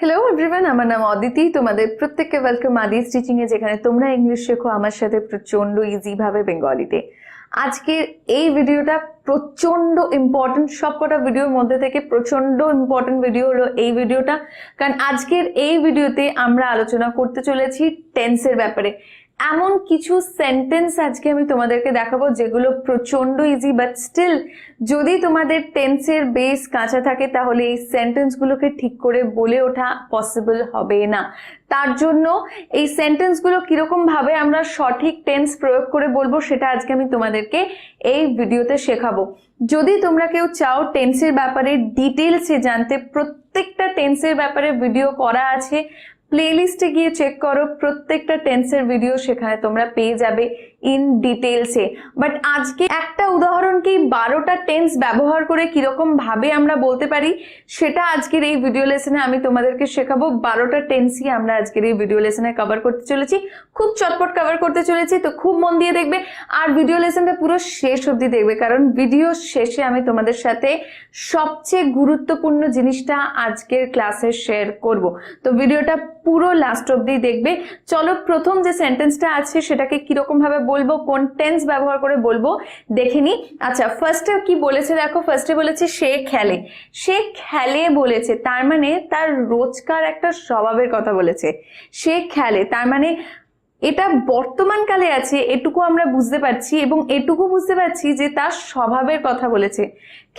Hello everyone, আমার নাম অদিতি। তোমাদের প্রত্যেককে ওয়েলকাম আদিস টিচিং এ, যেখানে তোমরা ইংলিশ শেখো আমার সাথে প্রচন্ড ইজি ভাবে বেঙ্গলিতে। আজকের এই ভিডিওটা প্রচন্ড ইম্পর্টেন্ট, সবকটা ভিডিওর মধ্যে থেকে প্রচন্ড ইম্পর্টেন্ট ভিডিও হলো এই ভিডিওটা। কারণ আজকের এই ভিডিওতে আমরা আলোচনা করতে চলেছি টেন্সের ব্যাপারে। এমন কিছু সেন্টেন্স আজকে আমি তোমাদেরকে দেখাবো যেগুলো প্রচন্ড ইজি, বাট স্টিল যদি তোমাদের টেন্সের বেস কাঁচা থাকে তাহলে এই সেন্টেন্সগুলোকে ঠিক করে বলে ওঠা পসিবল হবে না। তার জন্য এই সেন্টেন্সগুলো কিরকম ভাবে আমরা সঠিক টেন্স প্রয়োগ করে বলবো সেটা আজকে আমি তোমাদেরকে এই ভিডিওতে শেখাবো। যদি তোমরা কেউ চাও টেন্সের ব্যাপারে ডিটেলসে জানতে, প্রত্যেকটা টেন্সের ব্যাপারে ভিডিও করা আছে, প্লেলিস্টে গিয়ে চেক করো, প্রত্যেকটা টেন্সের ভিডিও সেখানে তোমরা পেয়ে যাবে ইন ডিটেলসে। বাট আজকে একটা উদাহরণকেই 12টা টেন্স ব্যবহার করে কিরকম ভাবে আমরা বলতে পারি সেটা আজকের এই ভিডিও লেসনে আমি তোমাদেরকে শেখাবো। 12টা টেন্সই আমরা আজকের এই ভিডিও লেসনে কভার করতে চলেছি, খুব চটপট কভার করতে চলেছি, তো খুব মন দিয়ে দেখবে আর ভিডিও লেসনটা পুরো শেষ অবধি দেখবে, কারণ ভিডিও শেষে আমি তোমাদের সাথে সবচেয়ে গুরুত্বপূর্ণ জিনিসটা আজকের ক্লাসে শেয়ার করব। তো ভিডিওটা পুরো লাস্ট অবধি দেখবে। চলো প্রথম যে সেন্টেন্সটা আছে সেটাকে কিরকম ভাবে বলবো, কোন টেন্স ব্যবহার করে বলবো দেখে নি। আচ্ছা, ফার্স্টে কি বলেছে দেখো, ফার্স্টে বলেছে সে খেলে। সে খেলে বলেছে, তার মানে তার রোজকার একটা স্বভাবের কথা বলেছে। সে খেলে তার মানে এটা বর্তমানকালে আছে, এটুকু আমরা বুঝতে পারছি, এবং এটুকু বুঝতে পারছি যে তার স্বভাবের কথা বলেছে।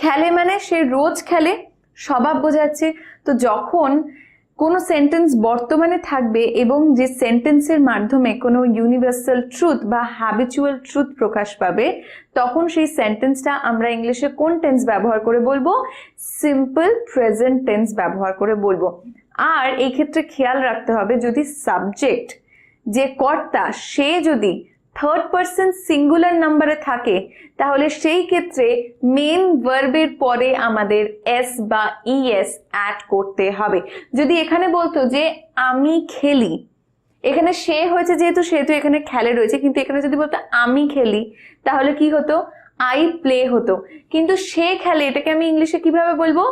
খেলে মানে সে রোজ খেলে, স্বভাব বোঝাচ্ছে। তো যখন কোনো সেন্টেন্স বর্তমানে থাকবে এবং যে সেন্টেন্সের মাধ্যমে কোনো ইউনিভার্সাল ট্রুথ বা হ্যাবিচুয়াল ট্রুথ প্রকাশ পাবে, তখন সেই সেন্টেন্সটা আমরা ইংলিশে কোন টেন্স ব্যবহার করে বলবো? সিম্পল প্রেজেন্ট টেন্স ব্যবহার করে বলবো। আর এই ক্ষেত্রে খেয়াল রাখতে হবে, যদি সাবজেক্ট যে কর্তা সে যদি থার্ড পারসন সিঙ্গুলার নাম্বারে থাকে তাহলে সেই ক্ষেত্রে মেন ভার্বের পরে আমাদের এস বা ইএস অ্যাড করতে হবে। যদি এখানে বলতো যে আমি খেলি, এখানে সে হয়েছে যেহেতু সেহেতু এখানে খেলে রয়েছে, কিন্তু এখানে যদি বলতো আমি খেলি তাহলে কি হতো? আই প্লে হতো। কিন্তু সে খেলে, এটাকে আমি ইংলিশে কিভাবে বলবো?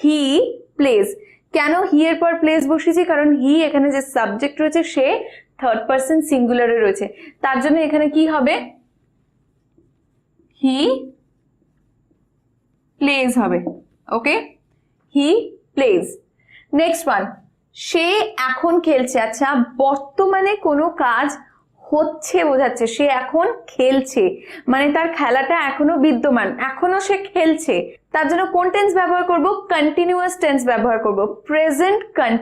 He plays. কেন হি এর পর প্লেস বসিয়েছি? কারণ হি এখানে যে সাবজেক্ট রয়েছে সে থার্ড পারসন সিঙ্গুলারে রয়েছে, তার জন্য এখানে কি হবে? হি প্লেজ হবে। ওকে, হি প্লেজ। নেক্সট ওয়ান, সে এখন খেলছে। আচ্ছা, বর্তমানে কোনো কাজ হচ্ছে বোঝাচ্ছে, সে এখন খেলছে মানে তার খেলাটা এখনো বিদ্যমান, এখনো সে খেলছে। তার জন্য কোন টেন্স ব্যবহার করব? কন্টিনিউয়াস টেন্স ব্যবহার করব, প্রেজেন্ট কন্টিনিউয়াস।